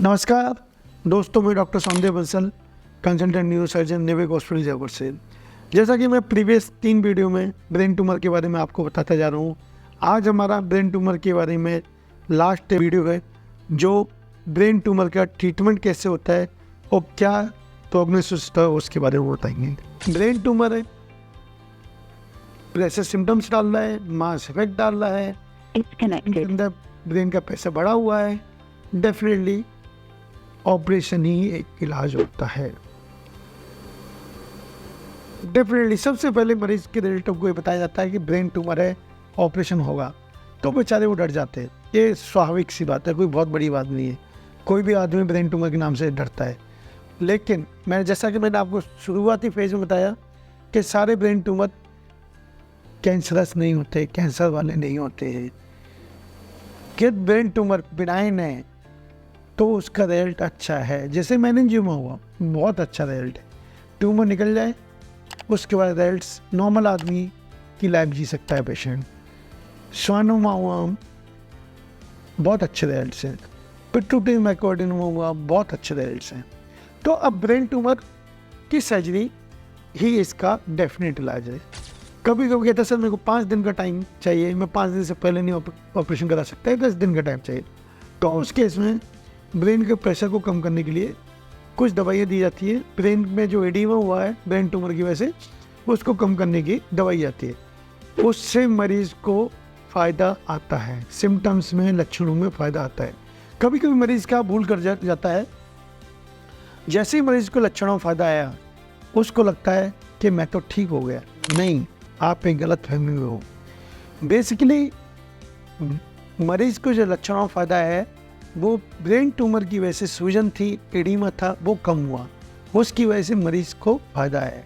नमस्कार दोस्तों, मैं doctor Saumyadev Bansal, consultant neurosurgeon, नेविक हॉस्पिटल जयपुर से। जैसा कि मैं प्रीवियस 3 वीडियो में ब्रेन ट्यूमर के बारे में आपको बताता जा रहा हूँ, आज हमारा ब्रेन ट्यूमर के बारे में लास्ट वीडियो है, जो ब्रेन ट्यूमर का ट्रीटमेंट कैसे होता है और क्या प्रोग्नोसिस होता है उसके बारे में बताएंगे। ब्रेन ट्यूमर है, ऐसे सिम्टम्स डाल रहा है, मास इफेक्ट डाल रहा है, अंदर ब्रेन का पैसा बढ़ा हुआ है, डेफिनेटली ऑपरेशन ही एक इलाज होता है। डेफिनेटली सबसे पहले मरीज के रिलेटिव को ये बताया जाता है कि ब्रेन ट्यूमर है, ऑपरेशन होगा, तो बेचारे वो डर जाते हैं। ये स्वाभाविक सी बात है, कोई बहुत बड़ी बात नहीं है। कोई भी आदमी ब्रेन ट्यूमर के नाम से डरता है। लेकिन जैसा कि मैंने आपको शुरुआती फेज में बताया कि सारे ब्रेन ट्यूमर कैंसरस नहीं होते, कैंसर वाले नहीं होते हैं। कि ब्रेन ट्यूमर बिनाइन है तो उसका रिजल्ट अच्छा है। जैसे मेनिंजियोमा हुआ, बहुत अच्छा रिजल्ट है। ट्यूमर निकल जाए उसके बाद रिजल्ट्स नॉर्मल आदमी की लाइफ जी सकता है पेशेंट। स्वानोमा हुआ, बहुत अच्छे रिजल्ट्स हैं। पिट्यूटरी माइक्रोएडेनोमा हुआ, बहुत अच्छे रिजल्ट्स हैं। तो अब ब्रेन ट्यूमर की सर्जरी ही इसका डेफिनेट इलाज है। कभी कभी कहता है सर मेरे को 5 दिन का टाइम चाहिए, मैं 5 दिन से पहले नहीं ऑपरेशन करा सकता है, 10 दिन का टाइम चाहिए। तो उस केस में ब्रेन के प्रेशर को कम करने के लिए कुछ दवाइयाँ दी जाती है। ब्रेन में जो एडीमा हुआ है ब्रेन ट्यूमर की वजह से, उसको कम करने की दवाई आती है। उससे मरीज़ को फ़ायदा आता है, सिम्टम्स में, लक्षणों में फ़ायदा आता है। कभी कभी मरीज़ का भूल कर जाता है, जैसे ही मरीज़ को लक्षणों में फ़ायदा आया उसको लगता है कि मैं तो ठीक हो गया। नहीं, आप एक गलत फहमी में हो। बेसिकली मरीज़ को जो लक्षणों में फ़ायदा है वो ब्रेन ट्यूमर की वजह से सूजन थी, एडीमा था, वो कम हुआ, उसकी वजह से मरीज़ को फ़ायदा है।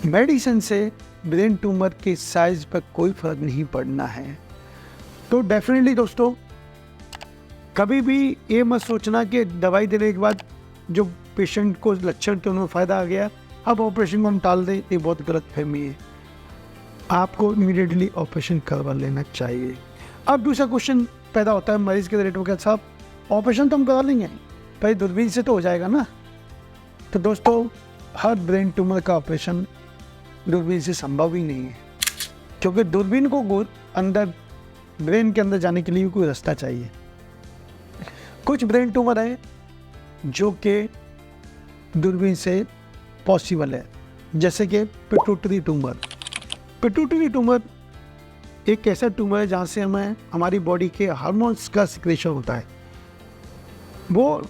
मेडिसिन से ब्रेन ट्यूमर के साइज़ पर कोई फ़र्क नहीं पड़ना है। तो डेफिनेटली दोस्तों, कभी भी ये मत सोचना कि दवाई देने के बाद जो पेशेंट को लक्षण थे उनमें फ़ायदा आ गया, अब ऑपरेशन को हम टाल दें, ये बहुत गलत फहमी है। आपको इमीडिएटली ऑपरेशन करवा लेना चाहिए। अब दूसरा क्वेश्चन पैदा होता है मरीज़ के रिलेटिव के साथ, ऑपरेशन तो हम करा लेंगे, भाई दूरबीन से तो हो जाएगा ना। तो दोस्तों, हर ब्रेन ट्यूमर का ऑपरेशन दूरबीन से संभव ही नहीं है, क्योंकि दूरबीन को अंदर ब्रेन के अंदर जाने के लिए कोई रास्ता चाहिए। कुछ ब्रेन ट्यूमर है जो कि दूरबीन से पॉसिबल है, जैसे कि पिट्यूटरी ट्यूमर। पिट्यूटरी ट्यूमर एक ऐसा ट्यूमर है जहाँ से हमें हमारी बॉडी के हार्मोन्स का सिक्रेशन होता है। वो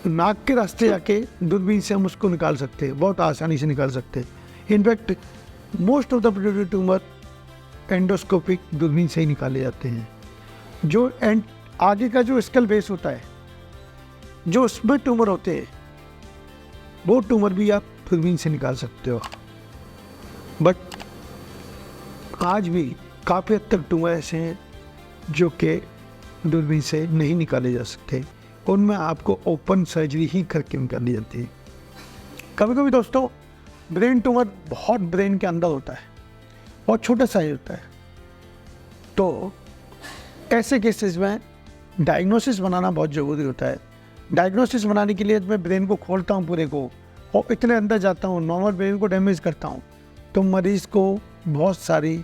नाक के रास्ते जाके दूरबीन से हम उसको निकाल सकते हैं, बहुत आसानी से निकाल सकते हैं। In fact most of the pituitary tumour endoscopic दूरबीन से ही निकाले जाते हैं। जो आगे का जो स्कल बेस होता है, जो उसमें ट्यूमर होते हैं, वो ट्यूमर भी आप दूरबीन से निकाल सकते हो। बट आज भी काफ़ी हद तक ट्यूमर ऐसे हैं जो कि दूरबीन से नहीं निकाले जा सकते, उनमें आपको ओपन सर्जरी ही करके निकाली जाती है। कभी कभी दोस्तों ब्रेन ट्यूमर बहुत ब्रेन के अंदर होता है, बहुत छोटा साइज होता है। तो ऐसे केसेस में डायग्नोसिस बनाना बहुत ज़रूरी होता है। डायग्नोसिस बनाने के लिए मैं ब्रेन को खोलता हूँ पूरे को और इतने अंदर जाता हूँ, नॉर्मल ब्रेन को डैमेज करता हूँ, तो मरीज़ को बहुत सारी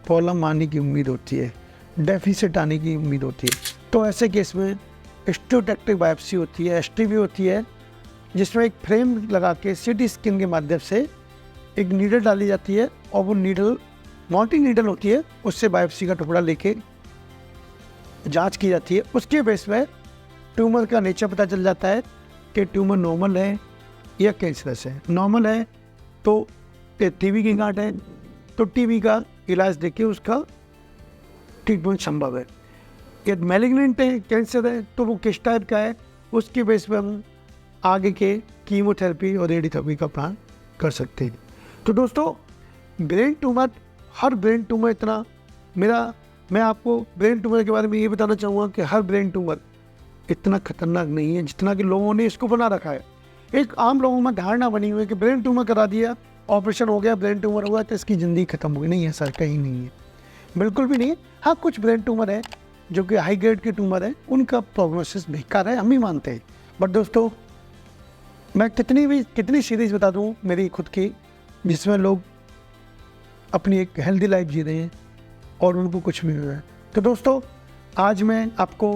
प्रॉब्लम आने की उम्मीद होती है, डेफिसिट आने की उम्मीद होती है। तो ऐसे केस में हिस्टोडैक्टिक बायोप्सी होती है, एसटीबी होती है, जिसमें एक फ्रेम लगा के सीटी स्कैन के माध्यम से एक नीडल डाली जाती है और वो नीडल मल्टी नीडल होती है, उससे बायोप्सी का टुकड़ा लेके जांच की जाती है। उसके बेस पे ट्यूमर का नेचर पता चल जाता है कि ट्यूमर नॉर्मल है या कैंसरस है। नॉर्मल है तो टीबी की गांठ है, तो टीबी का इलाज देके उसका ट्रीटमेंट संभव है। यदि मैलिग्नेंट है, कैंसर है, तो वो किस टाइप का है, उसके बेस पे हम आगे के कीमोथेरेपी और रेडियोथेरेपी का प्लान कर सकते हैं। तो दोस्तों, ब्रेन ट्यूमर, हर ब्रेन ट्यूमर इतना मैं आपको ब्रेन ट्यूमर के बारे में ये बताना चाहूँगा कि हर ब्रेन ट्यूमर इतना खतरनाक नहीं है जितना कि लोगों ने इसको बना रखा है। एक आम लोगों में धारणा बनी हुई है कि ब्रेन ट्यूमर करा दिया, ऑपरेशन हो गया, ब्रेन ट्यूमर हुआ तो इसकी ज़िंदगी खत्म हो गई। नहीं, ऐसा कहीं नहीं है, बिल्कुल भी नहीं है। हाँ, कुछ ब्रेन ट्यूमर है जो कि हाई ग्रेड के ट्यूमर है उनका प्रोग्नोसिस बेकार है, हम ही मानते हैं। बट दोस्तों मैं कितनी सीरीज बता दूँ मेरी खुद की, जिसमें लोग अपनी एक हेल्दी लाइफ जी रहे हैं और उनको कुछ भी हुआ है। तो दोस्तों आज मैं आपको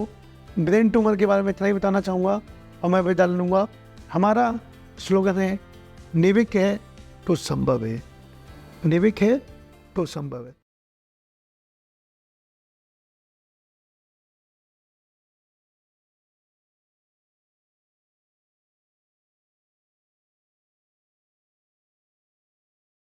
ब्रेन ट्यूमर के बारे में इतना ही बताना चाहूँगा और मैं बता लूँगा, हमारा स्लोगन है निर्भीक है तो संभव है, निर्भीक है तो संभव है।